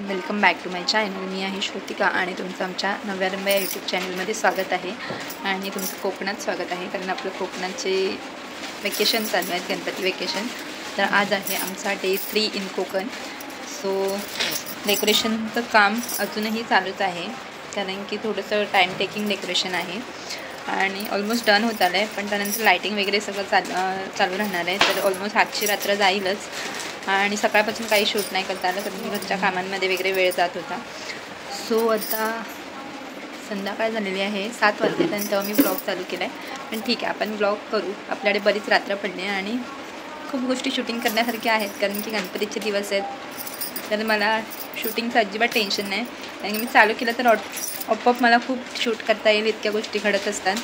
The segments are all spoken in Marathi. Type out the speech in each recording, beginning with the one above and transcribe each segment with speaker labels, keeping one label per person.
Speaker 1: Welcome back to my channel. मी आहे श्रुतिका आणि तुमचं आमच्या नव्या या यूट्यूब चॅनलमध्ये स्वागत आहे. आणि तुमचं कोकणात स्वागत आहे, कारण आपलं कोकणाचे वेकेशन चालू आहेत, गणपती वेकेशन. तर आज आहे आमचा डे 3 इन कोकण. सो डेकोरेशनचं काम अजूनही चालूच आहे, कारण की थोडंसं टाईम टेकिंग डेकोरेशन आहे आणि ऑलमोस्ट डन होत आलं आहे. पण त्यानंतर लाईटिंग वगैरे सगळं चालू राहणार आहे. तर ऑलमोस्ट आजची रात्र जाईलच आणि सकाळपासून काही शूट नाही करता आलं, कारण की घरच्या कामांमध्ये वगैरे वेळ जात होता. सो आता संध्याकाळ झालेली आहे, 7 वाजलेपर्यंत तेव्हा मी ब्लॉग चालू केला आहे. पण ठीक आहे, आपण ब्लॉग करू. आपल्याकडे बरीच रात्र पडली आणि खूप गोष्टी शूटिंग करण्यासारख्या आहेत, कारण की गणपतीचे दिवस आहेत. तर मला शूटिंगचं अजिबात टेन्शन नाही, कारण की मी चालू केलं तर आपोआप मला खूप शूट करता येईल, इतक्या गोष्टी घडत असतात.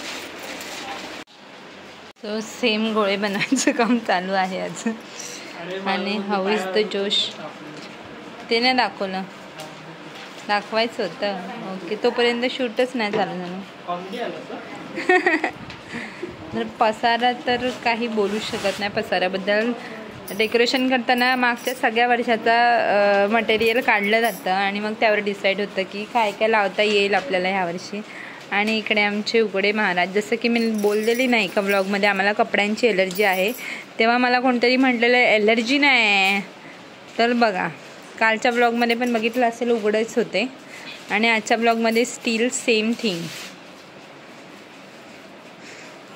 Speaker 1: सो सेम गोळे बनवायचं काम चालू आहे आज. आणि हाऊ इज द जोश ते नाही दाखवलं, दाखवायचं होतं. ओके, तोपर्यंत शूटच नाही चालू झालं. तर पसारा तर काही बोलू शकत नाही पसाऱ्याबद्दल. डेकोरेशन करताना मागच्या सगळ्या वर्षाचा मटेरियल काढलं जातं आणि मग त्यावर डिसाईड होतं की काय काय लावता येईल आपल्याला ह्यावर्षी. आणि इकडे आमचे उघडे महाराज, जसं की मी बोललेली नाही का ब्लॉगमध्ये आम्हाला कपड्यांची एलर्जी आहे, तेव्हा मला कोणतरी म्हटलेलं एलर्जी नाही आहे. तर बघा, कालच्या ब्लॉगमध्ये पण बघितलं असेल उघडेच होते आणि आजच्या ब्लॉगमध्ये स्टील सेम थिंग.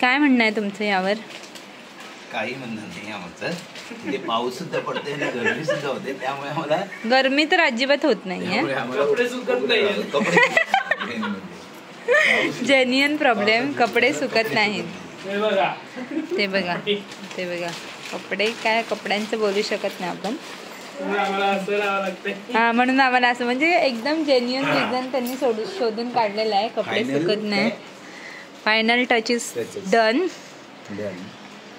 Speaker 1: काय म्हणणं आहे तुमचं यावर?
Speaker 2: काही म्हणणं नाही आमचं. ते पाऊस सुद्धा पडते आणि गरमी सुद्धा होते, त्यामुळे आम्हाला
Speaker 1: गरमी तर अजिबात होत नाही. जेन्युइन प्रॉब्लेम, कपडे सुकत नाहीत. ते बघा कपडे काय, कपड्यांचं बोलू शकत नाही आपण. हां, म्हणून आम्हाला असं म्हणजे एकदम जेन्युइन रिझन त्यांनी शोधून काढलेलं आहे, कपडे सुकत नाही. Final touch is done.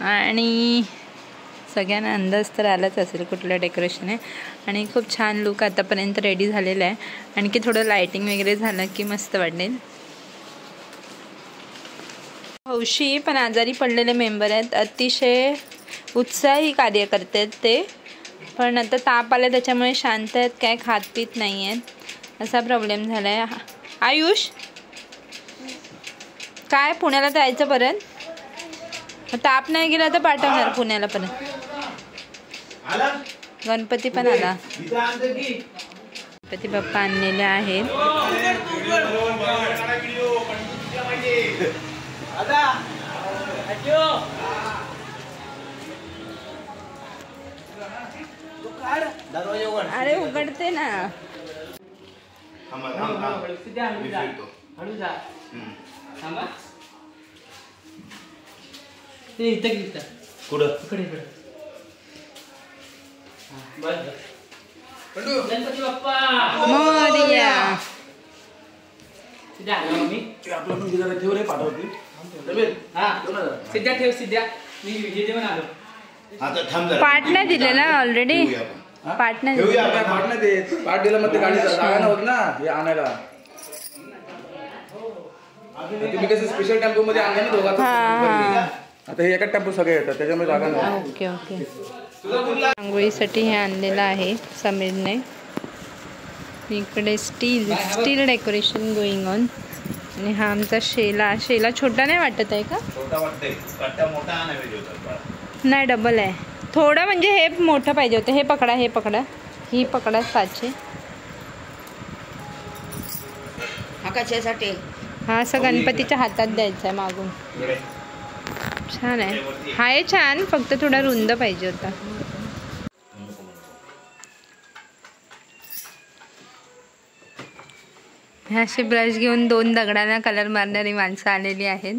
Speaker 1: आणि सगळ्यांना अंदाज तर आलाच असेल कुठलं डेकोरेशन आहे. आणि खूप छान लुक आतापर्यंत रेडी झालेलं आहे. आणखी थोडं लायटिंग वगैरे झालं की मस्त वाटेल. हौशी पण आजारी पडलेले मेंबर आहेत, अतिशय उत्साही कार्य करतात ते, पण आता ताप आला त्याच्यामुळे शांत आहेत, काय खात पीत नाही आहेत, असा प्रॉब्लेम झाला आहे. आयुष काय पुण्याला जायचं परत? ताप नाही गेला तर पाठवणार पुण्याला परत. गणपती पण आला, गणपती बाप्पा आणलेले आहेत. अरे उघडते ना.
Speaker 3: गणपती बाप्पा
Speaker 1: मोरया.
Speaker 3: ठेव रे, पाठवते. सिद्ध्या ठेव, सिद्ध्या. मी जेवण आलो.
Speaker 1: पाठ नाही दिलेला ऑलरेडी. पाठ नाही
Speaker 4: पाठ दिला मग ते गाडीचा जागा नव्हत ना हे आणायला. तुम्ही कसं स्पेशल टेम्पो मध्ये आणले ना दोघांना, आता हे एका टेम्पो सगळे येतात, त्याच्यामुळे जागा नाही.
Speaker 1: Okay okay. रांगोळीसाठी हे आणलेलं आहे समीरने. इकडे स्टील डेकोरेशन गोइंग ऑन. आणि हा आमचा शेला छोटा नाही वाटत आहे का?
Speaker 2: छोटा वाटतंय, कट्टा मोठा आणायला होता.
Speaker 1: नाही, डबल आहे थोडं, म्हणजे हे मोठं पाहिजे होतं. हे पकडा ही पकडा साचे. हा असं गणपतीच्या हातात द्यायचा आहे मागून. छान आहे छान, फक्त थोडा रुंद पाहिजे होता. हे असे ब्रश घेऊन 2 दगडांना कलर मारणारी माणसं आलेली आहेत.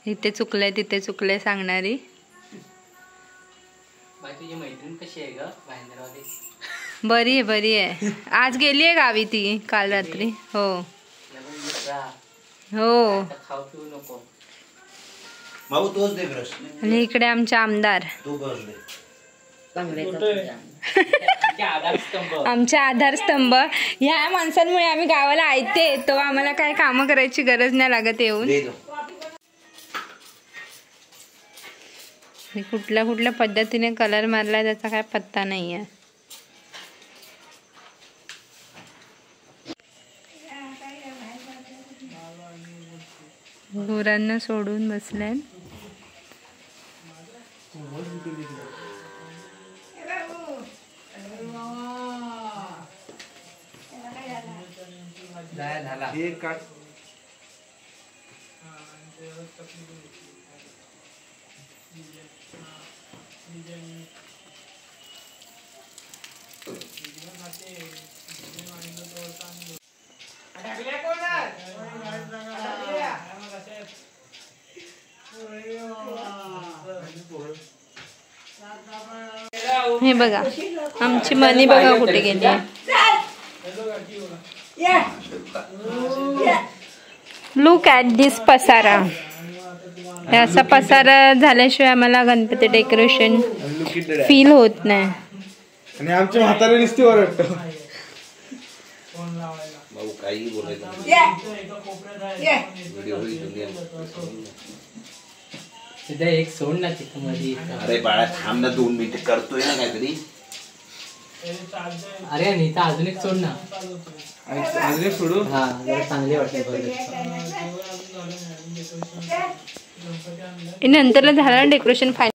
Speaker 1: इथे चुकलंय तिथे चुकलंय सांगणारी.
Speaker 3: तुझी मैत्रीण कशी आहे ग?
Speaker 1: बरी आहे. आज गेली आहे गावी ती, काल रात्री. हो हो.
Speaker 3: खाऊ पिऊ नको.
Speaker 1: आणि इकडे आमचे आमदार, आमचे आधारस्तंभ. ह्या माणसांमुळे आम्ही गावाला आयते येतो, आम्हाला काय कामं करायची गरज नाही लागत येऊन. कुठल्या पद्धतीने कलर मारला त्याचा काय पत्ता नाही आहे. गुरांना सोडून बसले. हे बघा आमची मनी बघा कुठे गेली. लुक ॲट दिस पसारा. असा पसारा झाल्याशिवाय आम्हाला गणपती डेकोरेशन फील होत नाही.
Speaker 4: आणि आमच्या म्हातारे नुसती ओरडतो.
Speaker 2: भाऊ काही बोलायचं
Speaker 3: एक सोड ना तिथं मध्ये.
Speaker 2: अरे बाळा थांब ना 2 मिनिटं करतोय ना काहीतरी.
Speaker 3: अरे नीता अजून एक सोड ना.
Speaker 4: अजून एक सोडू.
Speaker 3: हा जरा चांगले वाटते बघ.
Speaker 1: नंतर झालं डेकोरेशन फायनल.